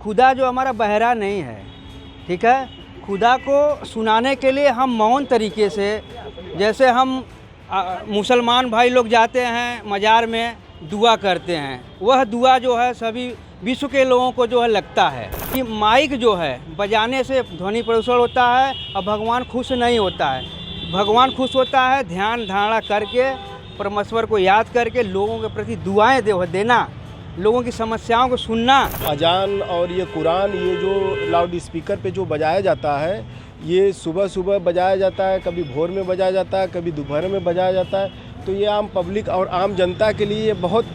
खुदा जो हमारा बहरा नहीं है, ठीक है। खुदा को सुनाने के लिए हम मौन तरीके से, जैसे हम मुसलमान भाई लोग जाते हैं मज़ार में दुआ करते हैं, वह दुआ जो है सभी विश्व के लोगों को जो है लगता है कि माइक जो है बजाने से ध्वनि प्रदूषण होता है और भगवान खुश नहीं होता है। भगवान खुश होता है ध्यान धारणा करके, परमेश्वर को याद करके, लोगों के प्रति दुआएं देना, लोगों की समस्याओं को सुनना। अजान और ये कुरान, ये जो लाउड स्पीकर पे जो बजाया जाता है, ये सुबह सुबह बजाया जाता है, कभी भोर में बजाया जाता है, कभी दोपहर में बजाया जाता है। तो ये आम पब्लिक और आम जनता के लिए ये बहुत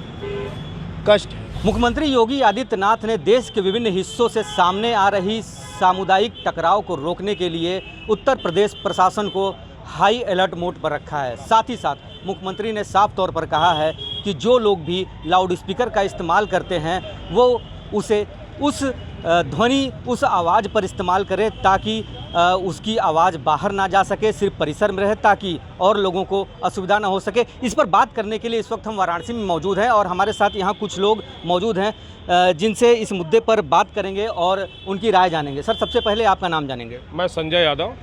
कष्ट है। मुख्यमंत्री योगी आदित्यनाथ ने देश के विभिन्न हिस्सों से सामने आ रही सामुदायिक टकराव को रोकने के लिए उत्तर प्रदेश प्रशासन को हाई अलर्ट मोड पर रखा है। साथ ही साथ मुख्यमंत्री ने साफ तौर पर कहा है कि जो लोग भी लाउड स्पीकर का इस्तेमाल करते हैं वो उसे उस ध्वनि, उस आवाज़ पर इस्तेमाल करें ताकि उसकी आवाज़ बाहर ना जा सके, सिर्फ परिसर में रहे, ताकि और लोगों को असुविधा ना हो सके। इस पर बात करने के लिए इस वक्त हम वाराणसी में मौजूद हैं और हमारे साथ यहाँ कुछ लोग मौजूद हैं जिनसे इस मुद्दे पर बात करेंगे और उनकी राय जानेंगे। सर, सबसे पहले आपका नाम जानेंगे। मैं संजय यादव।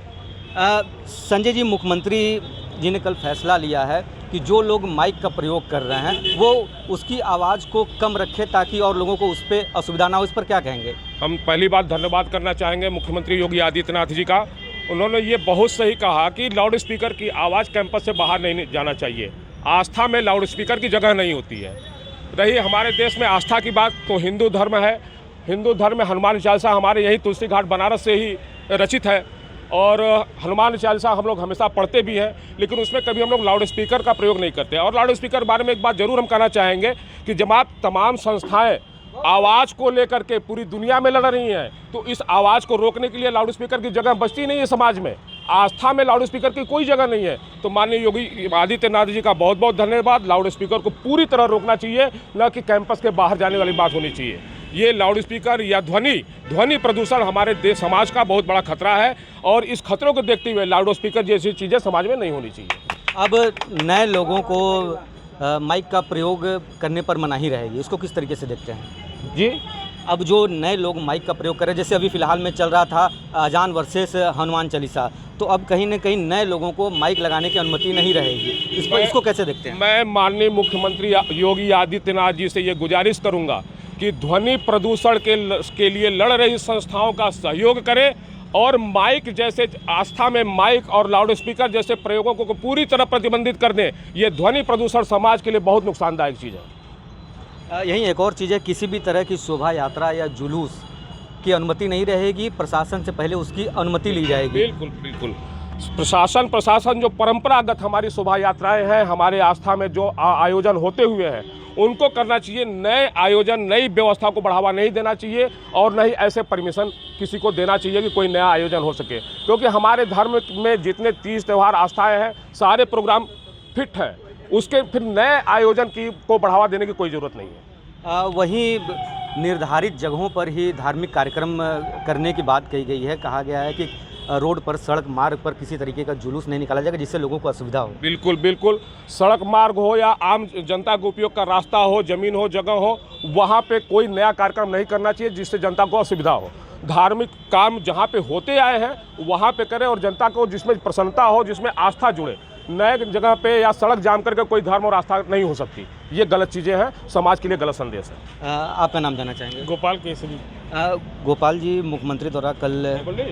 संजय जी, मुख्यमंत्री जी ने कल फैसला लिया है कि जो लोग माइक का प्रयोग कर रहे हैं वो उसकी आवाज़ को कम रखें ताकि और लोगों को उस पर असुविधा ना हो। इस पर क्या कहेंगे? हम पहली बात धन्यवाद करना चाहेंगे मुख्यमंत्री योगी आदित्यनाथ जी का। उन्होंने ये बहुत सही कहा कि लाउड स्पीकर की आवाज़ कैंपस से बाहर नहीं जाना चाहिए। आस्था में लाउड स्पीकर की जगह नहीं होती है। रही हमारे देश में आस्था की बात, तो हिंदू धर्म है। हिंदू धर्म में हनुमान चालीसा हमारे यही तुलसी घाट बनारस से ही रचित है और हनुमान चालीसा हम लोग हमेशा पढ़ते भी हैं, लेकिन उसमें कभी हम लोग लाउड स्पीकर का प्रयोग नहीं करते। और लाउड स्पीकर के बारे में एक बात जरूर हम कहना चाहेंगे कि जब आप तमाम संस्थाएं आवाज़ को लेकर के पूरी दुनिया में लड़ रही हैं, तो इस आवाज़ को रोकने के लिए लाउड स्पीकर की जगह बचती नहीं है समाज में। आस्था में लाउड स्पीकर की कोई जगह नहीं है। तो माननीय योगी आदित्यनाथ जी का बहुत बहुत धन्यवाद। लाउड स्पीकर को पूरी तरह रोकना चाहिए, न कि कैंपस के बाहर जाने वाली बात होनी चाहिए। ये लाउड स्पीकर या ध्वनि प्रदूषण हमारे देश समाज का बहुत बड़ा खतरा है और इस खतरों को देखते हुए लाउड स्पीकर जैसी चीज़ें समाज में नहीं होनी चाहिए। अब नए लोगों को माइक का प्रयोग करने पर मनाही रहेगी, इसको किस तरीके से देखते हैं जी? अब जो नए लोग माइक का प्रयोग करें, जैसे अभी फ़िलहाल में चल रहा था अजान वर्सेस हनुमान चालीसा, तो अब कहीं न कहीं नए लोगों को माइक लगाने की अनुमति नहीं रहेगी। इसको कैसे देखते हैं? मैं माननीय मुख्यमंत्री योगी आदित्यनाथ जी से ये गुजारिश करूँगा कि ध्वनि प्रदूषण के लिए लड़ रही संस्थाओं का सहयोग करें और माइक जैसे आस्था में माइक और लाउड स्पीकर जैसे प्रयोगों को पूरी तरह प्रतिबंधित कर दें। ये ध्वनि प्रदूषण समाज के लिए बहुत नुकसानदायक चीज़ है। यही एक और चीज़ है, किसी भी तरह की शोभा यात्रा या जुलूस की अनुमति नहीं रहेगी, प्रशासन से पहले उसकी अनुमति ली जाएगी। बिल्कुल बिल्कुल। प्रशासन जो परंपरागत हमारी शोभा यात्राएं हैं, हमारे आस्था में जो आयोजन होते हुए हैं, उनको करना चाहिए। नए आयोजन, नई व्यवस्था को बढ़ावा नहीं देना चाहिए और नहीं ऐसे परमिशन किसी को देना चाहिए कि कोई नया आयोजन हो सके, क्योंकि हमारे धर्म में जितने तीज त्यौहार आस्थाएं हैं, सारे प्रोग्राम फिट हैं। उसके फिर नए आयोजन को बढ़ावा देने की कोई ज़रूरत नहीं है। वहीं निर्धारित जगहों पर ही धार्मिक कार्यक्रम करने की बात कही गई है। कहा गया है कि रोड पर, सड़क मार्ग पर किसी तरीके का जुलूस नहीं निकाला जाएगा जिससे लोगों को असुविधा हो। बिल्कुल बिल्कुल। सड़क मार्ग हो या आम जनता के उपयोग का रास्ता हो, जमीन हो, जगह हो, वहाँ पे कोई नया कार्यक्रम नहीं करना चाहिए जिससे जनता को असुविधा हो। धार्मिक काम जहाँ पे होते आए हैं वहाँ पे करें और जनता को जिसमें प्रसन्नता हो, जिसमें आस्था जुड़े। नए जगह पे या सड़क जाम करके कोई धर्म और आस्था नहीं हो सकती। ये गलत चीज़ें हैं, समाज के लिए गलत संदेश है। आपका नाम जानना चाहेंगे? गोपाल केसरी। गोपाल जी, मुख्यमंत्री द्वारा कल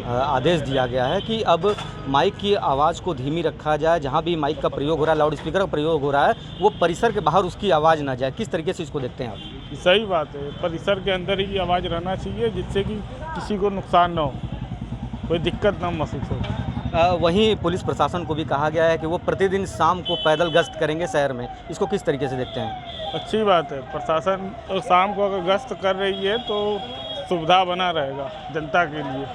आदेश दिया गया है कि अब माइक की आवाज़ को धीमी रखा जाए। जहां भी माइक का प्रयोग हो रहा है, लाउड स्पीकर का प्रयोग हो रहा है, वो परिसर के बाहर उसकी आवाज़ ना जाए। किस तरीके से इसको देखते हैं आप? सही बात है, परिसर के अंदर ही आवाज़ रहना चाहिए जिससे कि किसी को नुकसान ना हो, कोई दिक्कत ना महसूस हो। वहीं पुलिस प्रशासन को भी कहा गया है कि वो प्रतिदिन शाम को पैदल गश्त करेंगे शहर में। इसको किस तरीके से देखते हैं? अच्छी बात है, प्रशासन तो शाम को अगर गश्त कर रही है तो सुविधा बना रहेगा जनता के लिए।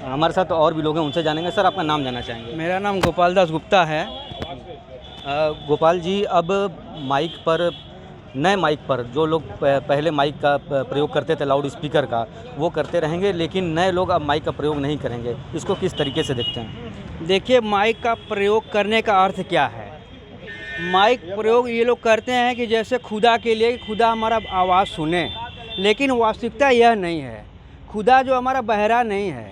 हमारे साथ और भी लोग हैं, उनसे जानेंगे। सर, आपका नाम जानना चाहेंगे? मेरा नाम गोपाल दास गुप्ता है। गोपाल जी, अब माइक पर, नए माइक पर जो लोग पहले माइक का प्रयोग करते थे लाउड स्पीकर का, वो करते रहेंगे, लेकिन नए लोग अब माइक का प्रयोग नहीं करेंगे। इसको किस तरीके से देखते हैं? देखिए, माइक का प्रयोग करने का अर्थ क्या है? माइक प्रयोग ये लोग करते हैं कि जैसे खुदा के लिए, खुदा हमारा आवाज़ सुने, लेकिन वास्तविकता यह नहीं है। खुदा जो हमारा बहरा नहीं है,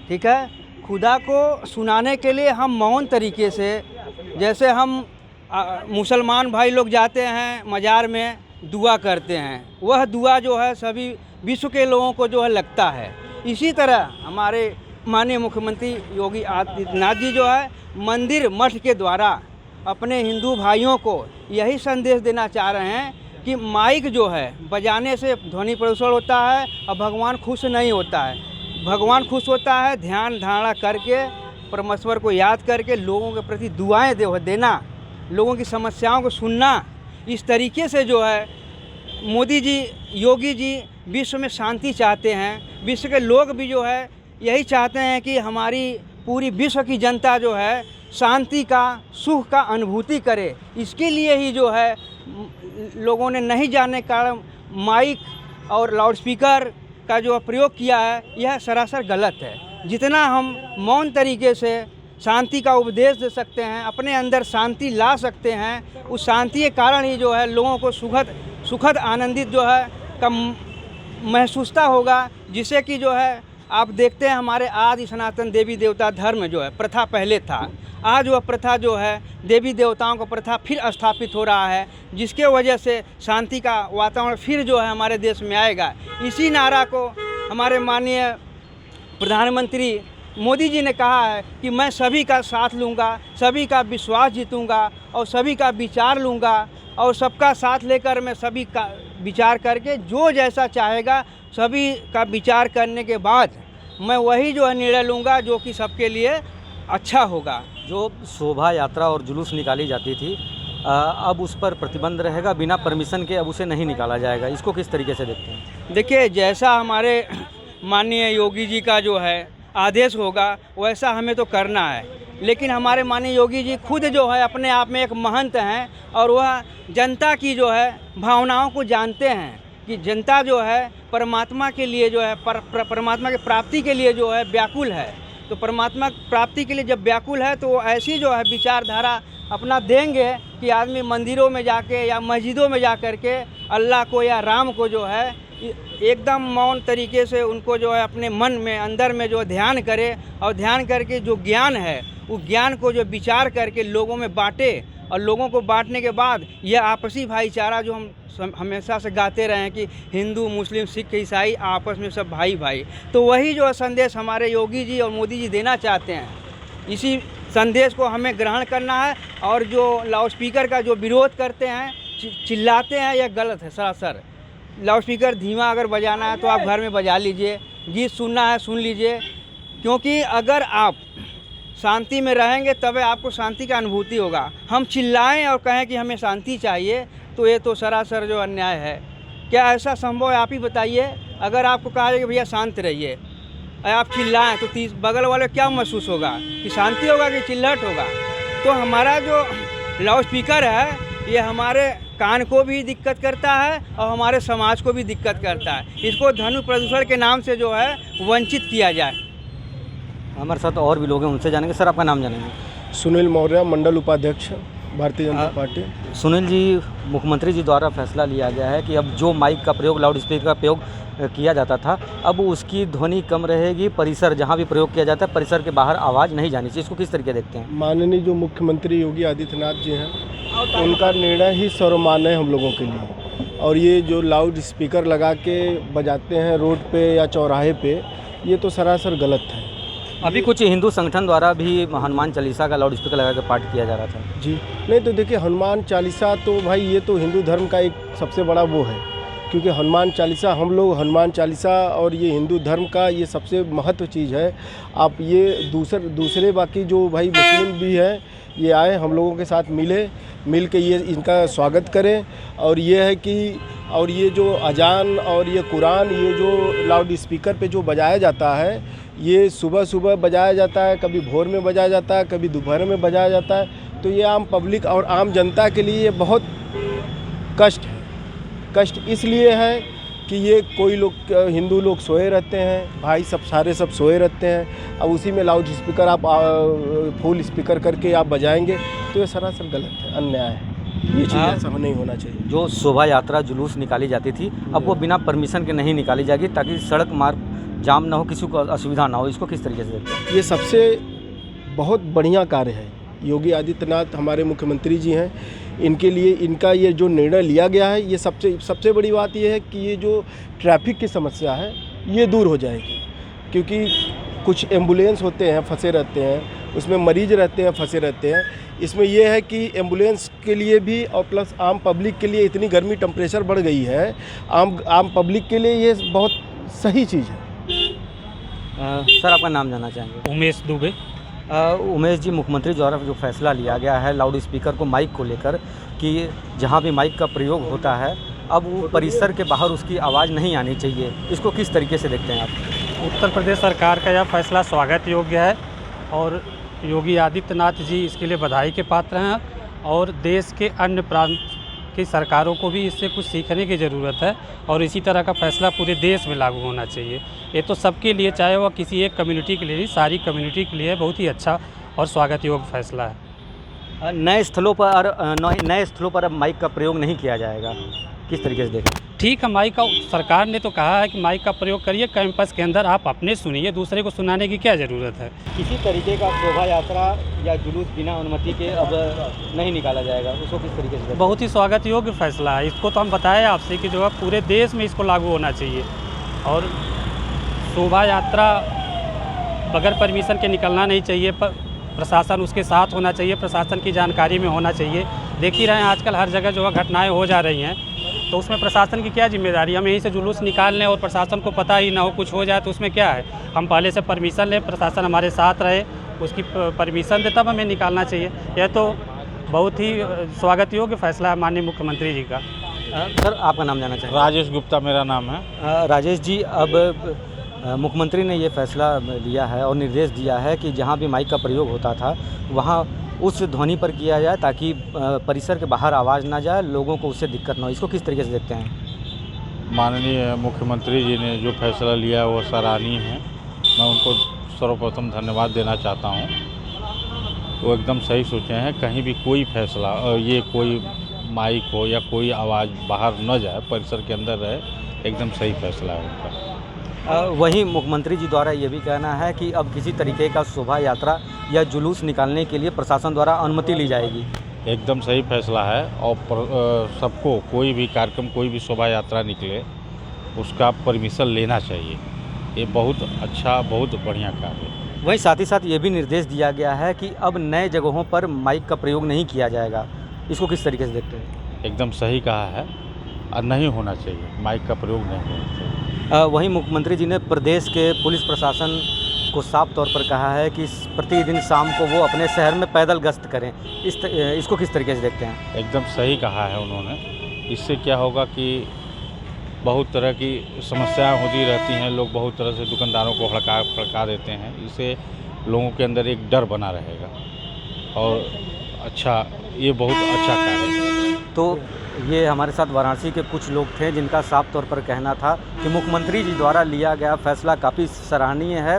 ठीक है। खुदा को सुनाने के लिए हम मौन तरीके से, जैसे हम मुसलमान भाई लोग जाते हैं मज़ार में दुआ करते हैं, वह दुआ जो है सभी विश्व के लोगों को जो है लगता है। इसी तरह हमारे माननीय मुख्यमंत्री योगी आदित्यनाथ जी जो है मंदिर मठ के द्वारा अपने हिंदू भाइयों को यही संदेश देना चाह रहे हैं कि माइक जो है बजाने से ध्वनि प्रदूषण होता है और भगवान खुश नहीं होता है। भगवान खुश होता है ध्यान धारणा करके, परमेश्वर को याद करके, लोगों के प्रति दुआएं देना, लोगों की समस्याओं को सुनना। इस तरीके से जो है मोदी जी, योगी जी विश्व में शांति चाहते हैं। विश्व के लोग भी जो है यही चाहते हैं कि हमारी पूरी विश्व की जनता जो है शांति का, सुख का अनुभूति करे। इसके लिए ही जो है लोगों ने नहीं जानने के कारण माइक और लाउडस्पीकर का जो प्रयोग किया है, यह सरासर गलत है। जितना हम मौन तरीके से शांति का उपदेश दे सकते हैं, अपने अंदर शांति ला सकते हैं, उस शांति के कारण ही जो है लोगों को सुखद आनंदित जो है कम महसूसता होगा। जिससे कि जो है आप देखते हैं हमारे आदि सनातन देवी देवता धर्म जो है प्रथा पहले था, आज वह प्रथा जो है देवी देवताओं का प्रथा फिर स्थापित हो रहा है, जिसके वजह से शांति का वातावरण फिर जो है हमारे देश में आएगा। इसी नारा को हमारे माननीय प्रधानमंत्री मोदी जी ने कहा है कि मैं सभी का साथ लूँगा, सभी का विश्वास जीतूँगा और सभी का विचार लूँगा और सबका साथ लेकर मैं सभी का विचार करके जो जैसा चाहेगा सभी का विचार करने के बाद मैं वही जो है निर्णय लूँगा जो कि सबके लिए अच्छा होगा। जो शोभा यात्रा और जुलूस निकाली जाती थी, अब उस पर प्रतिबंध रहेगा, बिना परमिशन के अब उसे नहीं निकाला जाएगा। इसको किस तरीके से देखते हैं? देखिए, जैसा हमारे माननीय योगी जी का जो है आदेश होगा वैसा हमें तो करना है, लेकिन हमारे माननीय योगी जी खुद जो है अपने आप में एक महंत हैं और वह जनता की जो है भावनाओं को जानते हैं कि जनता जो है परमात्मा के लिए जो है परमात्मा की प्राप्ति के लिए जो है व्याकुल है। तो परमात्मा प्राप्ति के लिए जब व्याकुल है तो वो ऐसी जो है विचारधारा अपना देंगे कि आदमी मंदिरों में जाके या मस्जिदों में जा कर के अल्लाह को या राम को जो है एकदम मौन तरीके से उनको जो है अपने मन में अंदर में जो ध्यान करे और ध्यान करके जो ज्ञान है उस ज्ञान को जो विचार करके लोगों में बांटे और लोगों को बांटने के बाद यह आपसी भाईचारा जो हम हमेशा से गाते रहे हैं कि हिंदू मुस्लिम सिख ईसाई आपस में सब भाई भाई, तो वही जो संदेश हमारे योगी जी और मोदी जी देना चाहते हैं। इसी संदेश को हमें ग्रहण करना है और जो लाउडस्पीकर का जो विरोध करते हैं, चिल्लाते हैं, यह गलत है सरासर। लाउडस्पीकर धीमा अगर बजाना है तो आप घर में बजा लीजिए, गीत सुनना है सुन लीजिए, क्योंकि अगर आप शांति में रहेंगे तभी आपको शांति का अनुभूति होगा। हम चिल्लाएं और कहें कि हमें शांति चाहिए तो ये तो सरासर जो अन्याय है। क्या ऐसा संभव है? आप ही बताइए। अगर आपको कहा जाए कि भैया शांत रहिए, आप चिल्लाएं तो बगल वाले क्या महसूस होगा कि शांति होगा कि चिल्लाहट होगा? तो हमारा जो लाउडस्पीकर है ये हमारे कान को भी दिक्कत करता है और हमारे समाज को भी दिक्कत करता है। इसको ध्वनि प्रदूषण के नाम से जो है वंचित किया जाए। हमारे साथ और भी लोग हैं, उनसे जानेंगे। सर, आपका नाम जानेंगे? सुनील मौर्य, मंडल उपाध्यक्ष, भारतीय जनता पार्टी। सुनील जी, मुख्यमंत्री जी द्वारा फैसला लिया गया है कि अब जो माइक का प्रयोग, लाउड स्पीकर का प्रयोग किया जाता था, अब उसकी ध्वनि कम रहेगी। परिसर जहां भी प्रयोग किया जाता है, परिसर के बाहर आवाज़ नहीं जानी चाहिए। इसको किस तरीके देखते हैं? माननीय जो मुख्यमंत्री योगी आदित्यनाथ जी हैं, उनका निर्णय ही सर्वमान्य है हम लोगों के लिए। और ये जो लाउड स्पीकर लगा के बजाते हैं रोड पे या चौराहे पे, ये तो सरासर गलत है। अभी कुछ हिंदू संगठन द्वारा भी हनुमान चालीसा का लाउड स्पीकर लगा कर पाठ किया जा रहा था। जी नहीं, तो देखिए हनुमान चालीसा तो भाई ये तो हिंदू धर्म का एक सबसे बड़ा वो है, क्योंकि हनुमान चालीसा हम लोग हनुमान चालीसा और ये हिंदू धर्म का ये सबसे महत्व चीज़ है। आप ये दूसरे बाकी जो भाई मुस्लिम भी हैं, ये आए हम लोगों के साथ मिल के ये इनका स्वागत करें। और ये है कि और ये जो अजान और ये कुरान, ये जो लाउड स्पीकर पे जो बजाया जाता है, ये सुबह सुबह बजाया जाता है, कभी भोर में बजाया जाता है, कभी दोपहर में बजाया जाता है। तो ये आम पब्लिक और आम जनता के लिए ये बहुत कष्ट है। कष्ट इसलिए है कि ये कोई लोग हिंदू लोग सोए रहते हैं, भाई सब सारे सब सोए रहते हैं, अब उसी में लाउड स्पीकर आप फुल स्पीकर करके आप बजाएंगे तो ये सरासर गलत है, अन्याय है। ये चीज़ हाँ। ऐसा नहीं होना चाहिए। जो शोभा यात्रा जुलूस निकाली जाती थी अब वो बिना परमिशन के नहीं निकाली जाएगी ताकि सड़क मार्ग जाम ना हो, किसी को असुविधा ना हो। इसको किस तरीके से देखते हैं? ये सबसे बहुत बढ़िया कार्य है। योगी आदित्यनाथ हमारे मुख्यमंत्री जी हैं, इनके लिए इनका ये जो निर्णय लिया गया है, ये सबसे बड़ी बात ये है कि ये जो ट्रैफिक की समस्या है ये दूर हो जाएगी। क्योंकि कुछ एम्बुलेंस होते हैं फंसे रहते हैं, उसमें मरीज रहते हैं फंसे रहते हैं। इसमें यह है कि एम्बुलेंस के लिए भी और प्लस आम पब्लिक के लिए इतनी गर्मी टेम्परेचर बढ़ गई है, आम पब्लिक के लिए ये बहुत सही चीज़ है। सर आपका नाम जानना चाहेंगे? उमेश दुबे। उमेश जी, मुख्यमंत्री द्वारा जो फैसला लिया गया है लाउड स्पीकर को, माइक को लेकर कि जहां भी माइक का प्रयोग होता है अब वो परिसर के बाहर उसकी आवाज़ नहीं आनी चाहिए, इसको किस तरीके से देखते हैं आप? उत्तर प्रदेश सरकार का यह फैसला स्वागत योग्य है और योगी आदित्यनाथ जी इसके लिए बधाई के पात्र हैं और देश के अन्य प्रांत की सरकारों को भी इससे कुछ सीखने की ज़रूरत है और इसी तरह का फैसला पूरे देश में लागू होना चाहिए। ये तो सबके लिए, चाहे वह किसी एक कम्युनिटी के लिए नहीं, सारी कम्युनिटी के लिए बहुत ही अच्छा और स्वागत योग्य फैसला है। नए स्थलों पर अब माइक का प्रयोग नहीं किया जाएगा, किस तरीके से देखें? ठीक है, माइक का सरकार ने तो कहा है कि माइक का प्रयोग करिए, कैंपस के अंदर आप अपने सुनिए, दूसरे को सुनाने की क्या ज़रूरत है। किसी तरीके का शोभा यात्रा या जुलूस बिना अनुमति के अब नहीं निकाला जाएगा, उसको किस तरीके से? बहुत ही स्वागत योग्य फैसला है। इसको तो हम बताएं आपसे कि जो है पूरे देश में इसको लागू होना चाहिए और शोभा यात्रा बगैर परमिशन के निकलना नहीं चाहिए। प्रशासन उसके साथ होना चाहिए, प्रशासन की जानकारी में होना चाहिए। देख ही रहे हैं आजकल हर जगह जो है घटनाएँ हो जा रही हैं, तो उसमें प्रशासन की क्या जिम्मेदारी? हम यहीं से जुलूस निकाल लें और प्रशासन को पता ही ना हो, कुछ हो जाए तो उसमें क्या है? हम पहले से परमिशन लें, प्रशासन हमारे साथ रहे, उसकी परमिशन दे, तब हमें निकालना चाहिए। यह तो बहुत ही स्वागत योग्य फैसला है माननीय मुख्यमंत्री जी का। सर आपका नाम जानना चाहेंगे? राजेश गुप्ता मेरा नाम है। राजेश जी, अब मुख्यमंत्री ने ये फैसला लिया है और निर्देश दिया है कि जहाँ भी माइक का प्रयोग होता था वहाँ उस ध्वनि पर किया जाए ताकि परिसर के बाहर आवाज़ ना जाए, लोगों को उससे दिक्कत ना हो। इसको किस तरीके से देखते हैं? माननीय मुख्यमंत्री जी ने जो फैसला लिया वो सराहनीय है। मैं उनको सर्वप्रथम धन्यवाद देना चाहता हूँ। वो एकदम सही सोचे हैं। कहीं भी कोई फैसला ये कोई माइक हो या कोई आवाज़ बाहर न जाए, परिसर के अंदर रहे, एकदम सही फैसला है उनका। वहीं मुख्यमंत्री जी द्वारा ये भी कहना है कि अब किसी तरीके का शोभा यात्रा या जुलूस निकालने के लिए प्रशासन द्वारा अनुमति ली जाएगी। एकदम सही फैसला है और सबको कोई भी कार्यक्रम, कोई भी शोभा यात्रा निकले उसका परमिशन लेना चाहिए। ये बहुत अच्छा, बहुत बढ़िया कार्य है। वहीं साथ ही साथ ये भी निर्देश दिया गया है कि अब नए जगहों पर माइक का प्रयोग नहीं किया जाएगा। इसको किस तरीके से देखते हैं? एकदम सही कहा है और नहीं होना चाहिए, माइक का प्रयोग नहीं होना चाहिए। वहीं मुख्यमंत्री जी ने प्रदेश के पुलिस प्रशासन को साफ तौर पर कहा है कि प्रतिदिन शाम को वो अपने शहर में पैदल गश्त करें। इसको किस तरीके से देखते हैं? एकदम सही कहा है उन्होंने। इससे क्या होगा कि बहुत तरह की समस्याएं होती रहती हैं, लोग बहुत तरह से दुकानदारों को भड़का देते हैं। इससे लोगों के अंदर एक डर बना रहेगा और अच्छा, ये बहुत अच्छा कार्य है। तो ये हमारे साथ वाराणसी के कुछ लोग थे जिनका साफ तौर पर कहना था कि मुख्यमंत्री जी द्वारा लिया गया फैसला काफ़ी सराहनीय है।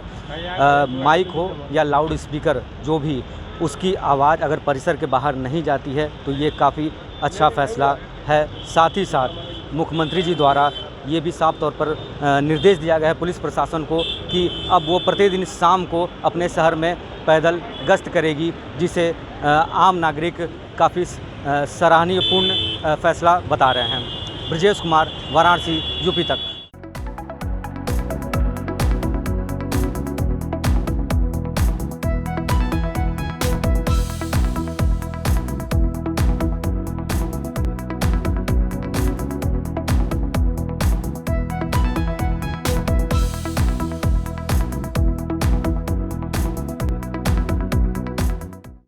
माइक हो या लाउड स्पीकर, जो भी उसकी आवाज़ अगर परिसर के बाहर नहीं जाती है तो ये काफ़ी अच्छा फैसला है। साथ ही साथ मुख्यमंत्री जी द्वारा ये भी साफ तौर पर निर्देश दिया गया है पुलिस प्रशासन को कि अब वो प्रतिदिन शाम को अपने शहर में पैदल गश्त करेगी, जिसे आम नागरिक काफ़ी सराहनीयपूर्ण फैसला बता रहे हैं। ब्रजेश कुमार, वाराणसी, यूपी तक।